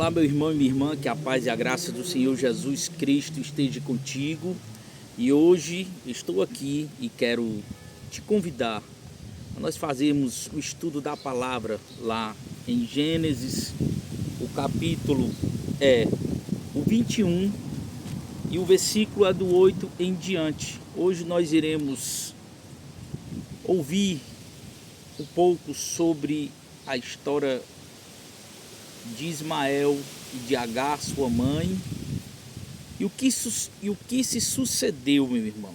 Olá, meu irmão e minha irmã, que a paz e a graça do Senhor Jesus Cristo esteja contigo. E hoje estou aqui e quero te convidar a nós fazermos o estudo da palavra lá em Gênesis. O capítulo é o 21 e o versículo é do 8 em diante. Hoje nós iremos ouvir um pouco sobre a história de Ismael e de Agar, sua mãe, e o que se sucedeu, meu irmão,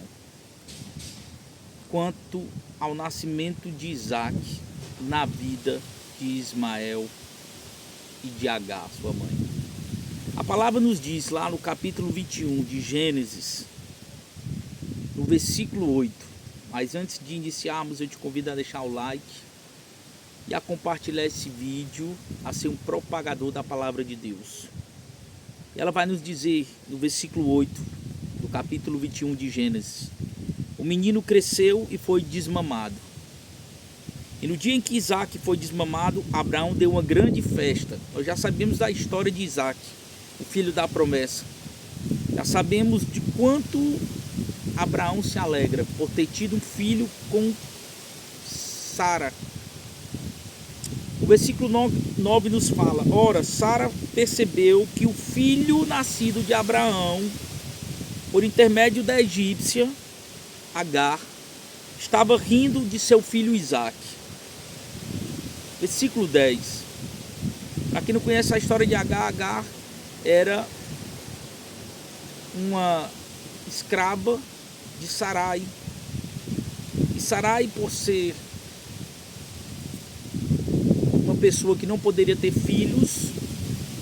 quanto ao nascimento de Isaac na vida de Ismael e de Agar, sua mãe. A palavra nos diz lá no capítulo 21 de Gênesis, no versículo 8, mas antes de iniciarmos eu te convido a deixar o like e a compartilhar esse vídeo, a ser um propagador da palavra de Deus. E ela vai nos dizer no versículo 8 do capítulo 21 de Gênesis: o menino cresceu e foi desmamado. E no dia em que Isaac foi desmamado, Abraão deu uma grande festa. Nós já sabemos da história de Isaac, o filho da promessa. Já sabemos de quanto Abraão se alegra por ter tido um filho com Sara. O versículo 9 nos fala: ora, Sara percebeu que o filho nascido de Abraão, por intermédio da egípcia Agar, estava rindo de seu filho Isaac. Versículo 10. Para quem não conhece a história de Agar, Agar era uma escrava de Sarai. E Sarai, por ser uma pessoa que não poderia ter filhos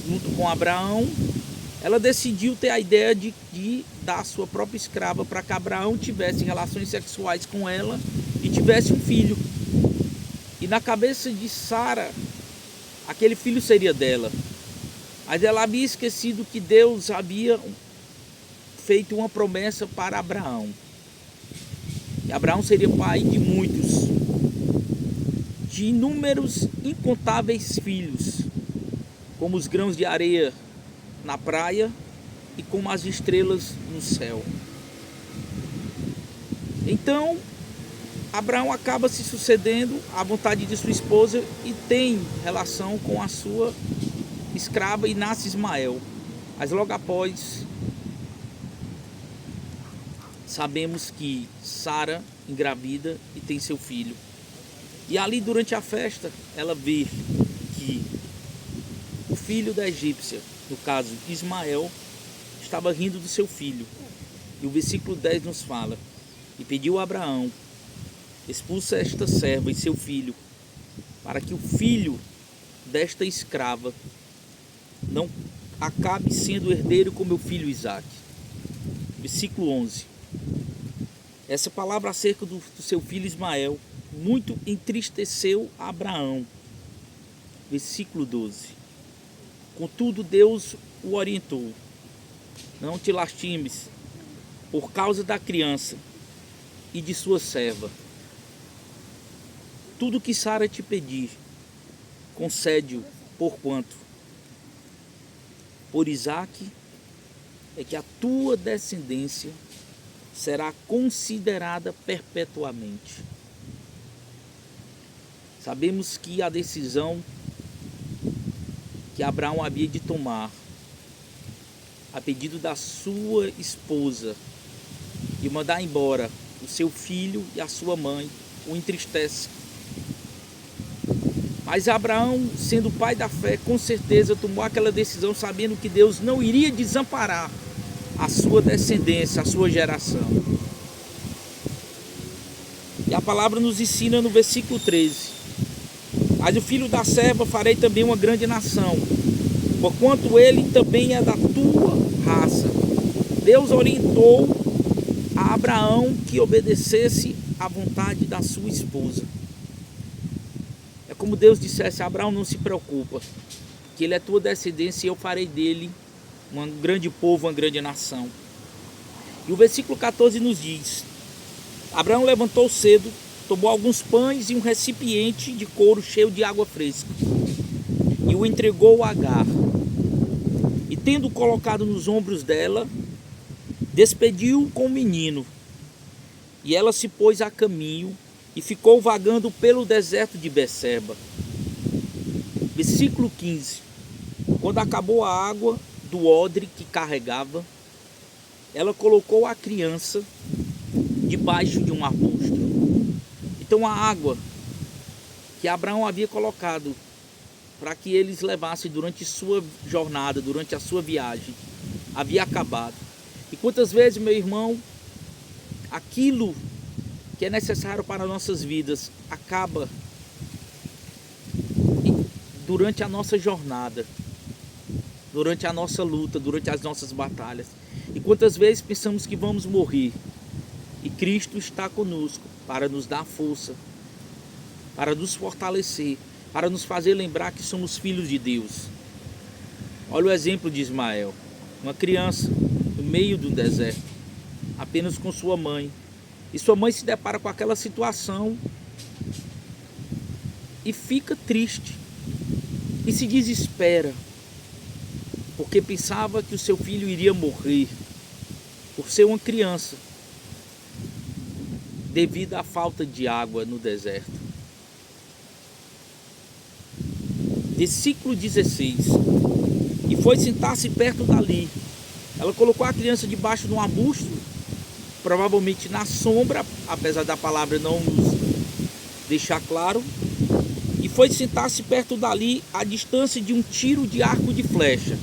junto com Abraão, ela decidiu ter a ideia de dar sua própria escrava para que Abraão tivesse relações sexuais com ela e tivesse um filho. E na cabeça de Sara, aquele filho seria dela. Mas ela havia esquecido que Deus havia feito uma promessa para Abraão. E Abraão seria pai de muitos, de inúmeros, incontáveis filhos, como os grãos de areia na praia e como as estrelas no céu. Então, Abraão acaba se sucedendo à vontade de sua esposa e tem relação com a sua escrava e nasce Ismael. Mas logo após, sabemos que Sara engravida e tem seu filho. E ali durante a festa, ela vê que o filho da egípcia, no caso Ismael, estava rindo do seu filho. E o versículo 10 nos fala: e pediu a Abraão: expulsa esta serva e seu filho, para que o filho desta escrava não acabe sendo herdeiro com meu filho Isaac. Versículo 11. Essa palavra acerca do seu filho Ismael muito entristeceu Abraão. Versículo 12. Contudo, Deus o orientou: não te lastimes por causa da criança e de sua serva. Tudo que Sara te pedir, concede-o, porquanto por Isaac é que a tua descendência será considerada perpetuamente. Sabemos que a decisão que Abraão havia de tomar, a pedido da sua esposa, de mandar embora o seu filho e a sua mãe, o entristece. Mas Abraão, sendo pai da fé, com certeza tomou aquela decisão sabendo que Deus não iria desamparar a sua descendência, a sua geração. E a palavra nos ensina no versículo 13: mas o filho da serva farei também uma grande nação, porquanto ele também é da tua raça. Deus orientou a Abraão que obedecesse à vontade da sua esposa. É como Deus dissesse: Abraão, não se preocupa, que ele é tua descendência e eu farei dele um grande povo, uma grande nação. E o versículo 14 nos diz: Abraão levantou cedo, tomou alguns pães e um recipiente de couro cheio de água fresca e o entregou a Agar, tendo colocado nos ombros dela, despediu com o menino. E ela se pôs a caminho e ficou vagando pelo deserto de Beceba. Versículo 15. Quando acabou a água do odre que carregava, ela colocou a criança debaixo de um arbusto. Então a água que Abraão havia colocado para que eles levassem durante sua jornada, durante a sua viagem, havia acabado. E quantas vezes, meu irmão, aquilo que é necessário para nossas vidas acaba durante a nossa jornada, durante a nossa luta, durante as nossas batalhas. E quantas vezes pensamos que vamos morrer, e Cristo está conosco para nos dar força, para nos fortalecer, para nos fazer lembrar que somos filhos de Deus. Olha o exemplo de Ismael, uma criança no meio do deserto, apenas com sua mãe. E sua mãe se depara com aquela situação e fica triste e se desespera, porque pensava que o seu filho iria morrer por ser uma criança, devido à falta de água no deserto. Versículo 16. E foi sentar-se perto dali. Ela colocou a criança debaixo de um arbusto, provavelmente na sombra, apesar da palavra não nos deixar claro. E foi sentar-se perto dali, à distância de um tiro de arco de flecha.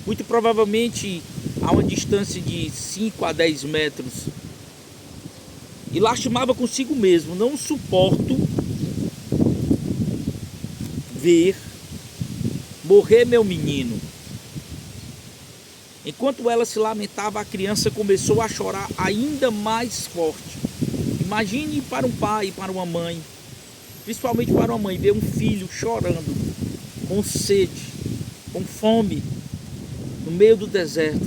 Muito provavelmente a uma distância de 5 a 10 metros. E lastimava consigo mesmo: não suporto ver morrer meu menino. Enquanto ela se lamentava, a criança começou a chorar ainda mais forte. Imagine para um pai, para uma mãe, principalmente para uma mãe, ver um filho chorando, com sede, com fome, no meio do deserto,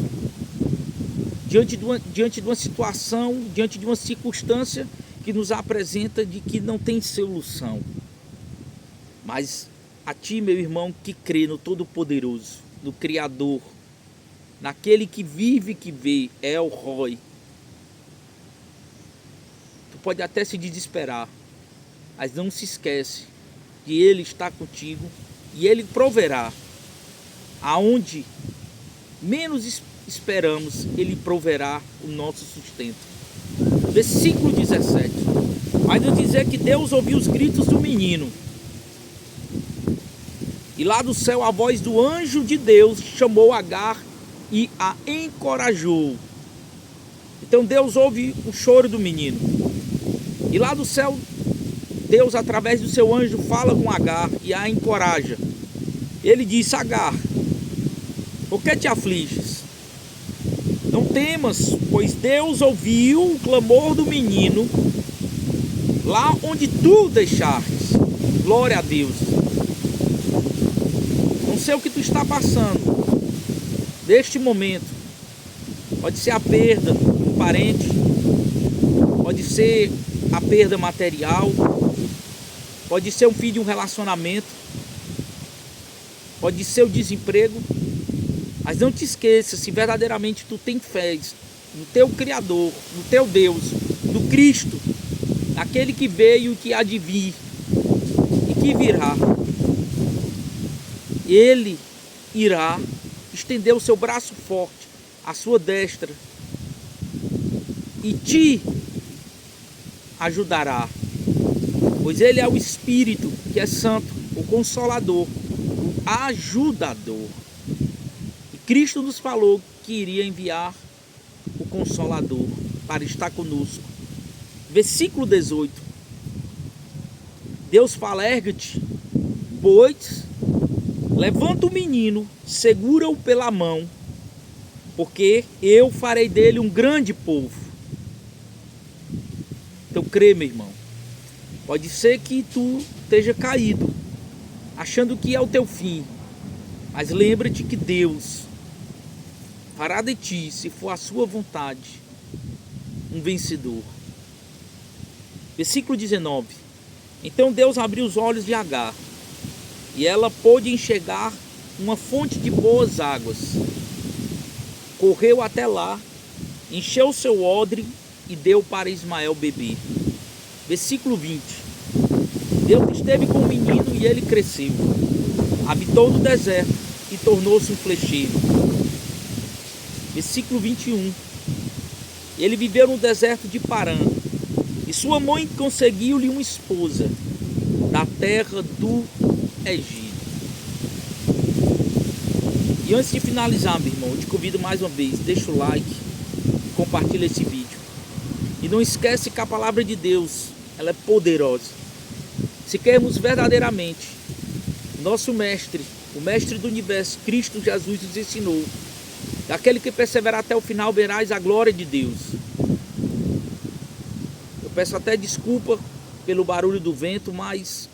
diante de uma situação, diante de uma circunstância que nos apresenta de que não tem solução. Mas a ti, meu irmão, que crê no Todo-Poderoso, no Criador, naquele que vive e que vê, El Roi, tu pode até se desesperar, mas não se esquece que Ele está contigo e Ele proverá. Aonde menos esperamos, Ele proverá o nosso sustento. Versículo 17. Mas eu dizer que Deus ouviu os gritos do menino, e lá do céu a voz do anjo de Deus chamou Agar e a encorajou. Então Deus ouve o choro do menino, e lá do céu Deus, através do seu anjo, fala com Agar e a encoraja. Ele disse: Agar, por que te afliges? Não temas, pois Deus ouviu o clamor do menino lá onde tu o deixaste. Glória a Deus. Não sei o que tu está passando neste momento. Pode ser a perda de um parente, pode ser a perda material, pode ser um fim de um relacionamento, pode ser o desemprego. Mas não te esqueça, se verdadeiramente tu tem fé no teu Criador, no teu Deus, no Cristo, naquele que veio e que há de vir e que virá, Ele irá estender o seu braço forte, a sua destra, e te ajudará, pois Ele é o Espírito que é santo, o Consolador, o Ajudador. E Cristo nos falou que iria enviar o Consolador para estar conosco. Versículo 18. Deus fala: ergue-te, pois levanta o menino, segura-o pela mão, porque eu farei dele um grande povo. Então crê, meu irmão. Pode ser que tu esteja caído, achando que é o teu fim, mas lembra-te que Deus fará de ti, se for a sua vontade, um vencedor. Versículo 19. Então Deus abriu os olhos de Agar, e ela pôde enxergar uma fonte de boas águas. correu até lá, encheu o seu odre e deu para Ismael beber. Versículo 20. Deus esteve com o menino e ele cresceu. Habitou no deserto e tornou-se um flecheiro. Versículo 21. Ele viveu no deserto de Parã. E sua mãe conseguiu-lhe uma esposa da terra do Egito. E antes de finalizar, meu irmão, eu te convido mais uma vez, deixa o like, compartilha esse vídeo. E não esquece que a palavra de Deus, ela é poderosa. Se queremos verdadeiramente, nosso mestre, o mestre do universo, Cristo Jesus, nos ensinou: daquele que perseverar até o final, verás a glória de Deus. Eu peço até desculpa pelo barulho do vento, mas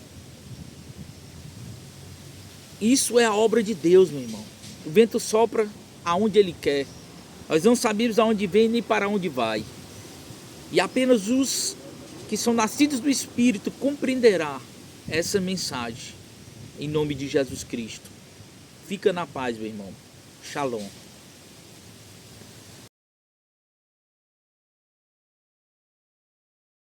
isso é a obra de Deus, meu irmão. O vento sopra aonde ele quer. Nós não sabemos aonde vem nem para onde vai. E apenas os que são nascidos do Espírito compreenderá essa mensagem. Em nome de Jesus Cristo. Fica na paz, meu irmão. Shalom.